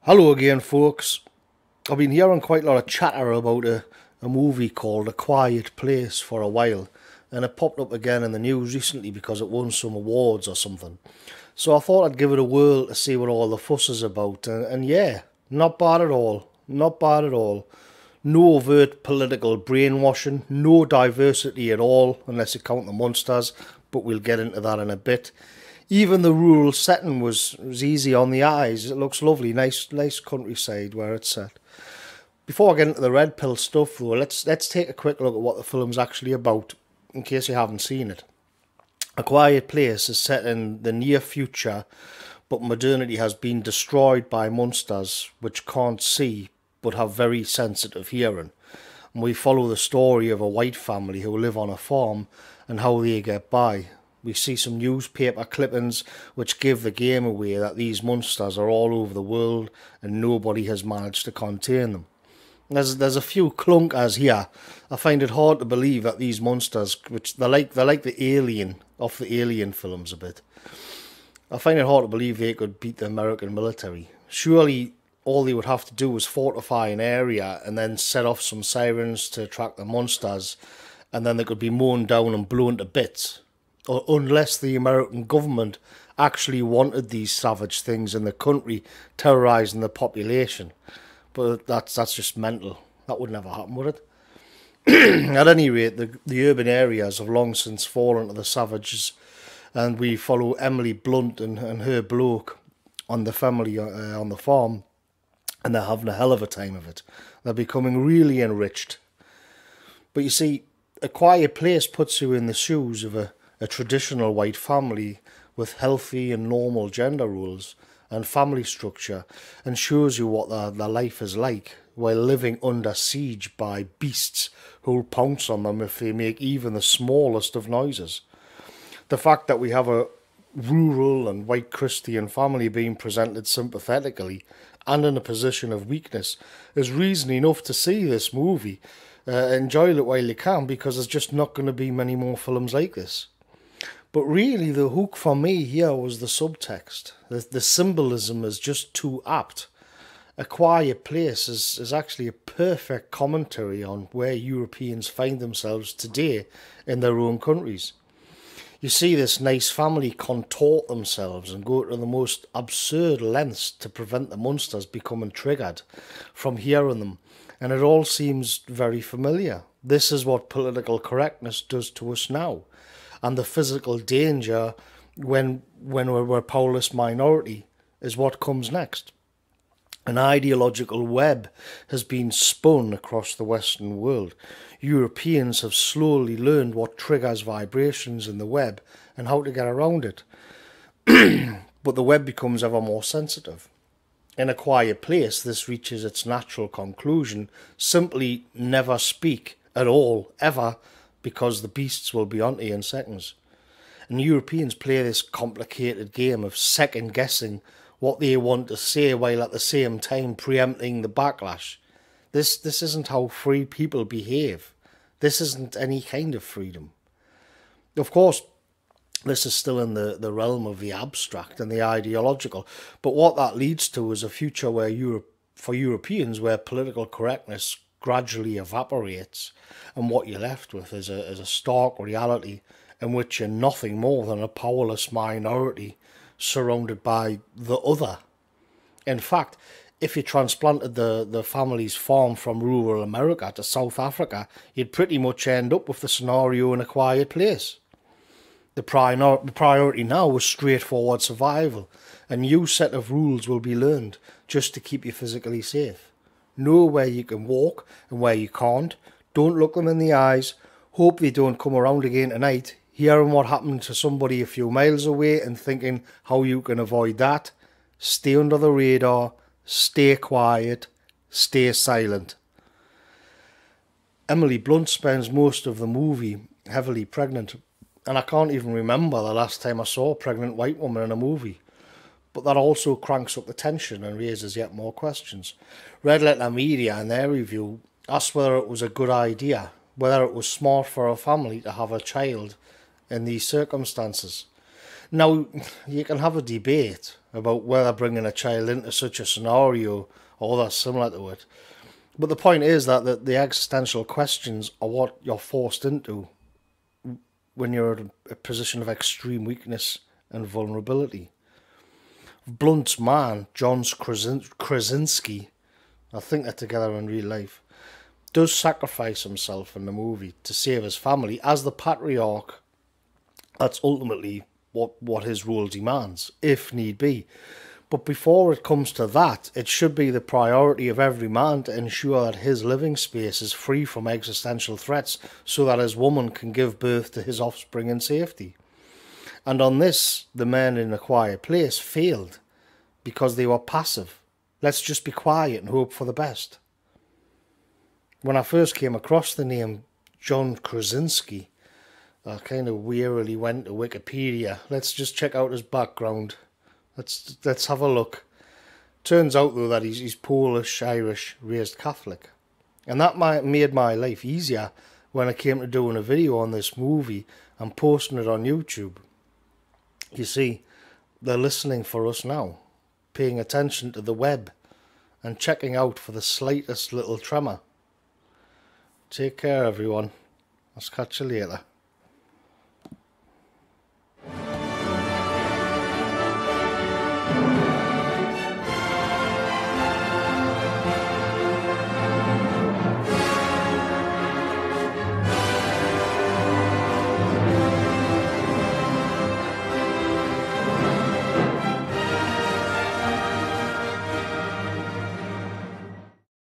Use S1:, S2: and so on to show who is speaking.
S1: Hello again, folks. I've been hearing quite a lot of chatter about a movie called A Quiet Place for a while, and it popped up again in the news recently because it won some awards or something. So I thought I'd give it a whirl to see what all the fuss is about, and yeah, not bad at all. Not bad at all. No overt political brainwashing, no diversity at all, unless you count the monsters, but we'll get into that in a bit. Even the rural setting was easy on the eyes. It looks lovely, nice countryside where it's set. Before I get into the red pill stuff, though, let's take a quick look at what the film's actually about, in case you haven't seen it. A Quiet Place is set in the near future, but modernity has been destroyed by monsters which can't see but have very sensitive hearing. And we follow the story of a white family who live on a farm and how they get by. We see some newspaper clippings which give the game away that these monsters are all over the world and nobody has managed to contain them. There's a few clunkers here. I find it hard to believe that these monsters, which they're like the Alien of the Alien films a bit. I find it hard to believe they could beat the American military. Surely all they would have to do was fortify an area and then set off some sirens to attract the monsters, and then they could be mown down and blown to bits. Or unless the American government actually wanted these savage things in the country, terrorising the population. But that's just mental. That would never happen, would it? At any rate, the urban areas have long since fallen to the savages, and we follow Emily Blunt and her bloke on the family on the farm, and they're having a hell of a time of it. They're becoming really enriched. But you see, A Quiet Place puts you in the shoes of a traditional white family with healthy and normal gender roles and family structure, and shows you what their life is like while living under siege by beasts who'll pounce on them if they make even the smallest of noises. The fact that we have a rural and white Christian family being presented sympathetically and in a position of weakness is reason enough to see this movie. Enjoy it while you can, because there's just not going to be many more films like this. But really, the hook for me here was the subtext. The symbolism is just too apt. A Quiet Place is actually a perfect commentary on where Europeans find themselves today in their own countries. You see this nice family contort themselves and go to the most absurd lengths to prevent the monsters becoming triggered from hearing them. And it all seems very familiar. This is what political correctness does to us now. And the physical danger when we're a powerless minority is what comes next. An ideological web has been spun across the Western world. Europeans have slowly learned what triggers vibrations in the web and how to get around it. But the web becomes ever more sensitive. In A Quiet Place, this reaches its natural conclusion: simply never speak at all, ever, because the beasts will be onto you in seconds. And Europeans play this complicated game of second-guessing what they want to say while at the same time preempting the backlash. This isn't how free people behave. This isn't any kind of freedom. Of course, this is still in the realm of the abstract and the ideological, but what that leads to is a future where for Europeans, where political correctness gradually evaporates, and what you're left with is a stark reality in which you're nothing more than a powerless minority surrounded by the other. In fact, if you transplanted the family's farm from rural America to South Africa, you'd pretty much end up with the scenario in A Quiet Place. The priority now is straightforward survival. A new set of rules will be learned just to keep you physically safe. Know where you can walk and where you can't. Don't look them in the eyes. Hope they don't come around again tonight, hearing what happened to somebody a few miles away and thinking how you can avoid that. Stay under the radar. Stay quiet. Stay silent. Emily Blunt spends most of the movie heavily pregnant, and I can't even remember the last time I saw a pregnant white woman in a movie. But that also cranks up the tension and raises yet more questions. Red Letter Media, in their review, asked whether it was a good idea, whether it was smart for a family to have a child in these circumstances. Now, you can have a debate about whether bringing a child into such a scenario or that's similar to it. But the point is that the existential questions are what you're forced into when you're in a position of extreme weakness and vulnerability. Blunt's man, John Krasinski, I think they're together in real life, does sacrifice himself in the movie to save his family as the patriarch. That's ultimately what his role demands, if need be. But before it comes to that, it should be the priority of every man to ensure that his living space is free from existential threats so that his woman can give birth to his offspring in safety. And on this, the men in A Quiet Place failed because they were passive. Let's just be quiet and hope for the best. When I first came across the name John Krasinski, I kind of wearily went to Wikipedia. Let's just check out his background. Let's have a look. Turns out though that he's Polish, Irish, raised Catholic, and that made my life easier when it came to doing a video on this movie and posting it on YouTube. You see, they're listening for us now, paying attention to the web, and checking out for the slightest little tremor. Take care, everyone. I'll catch you later.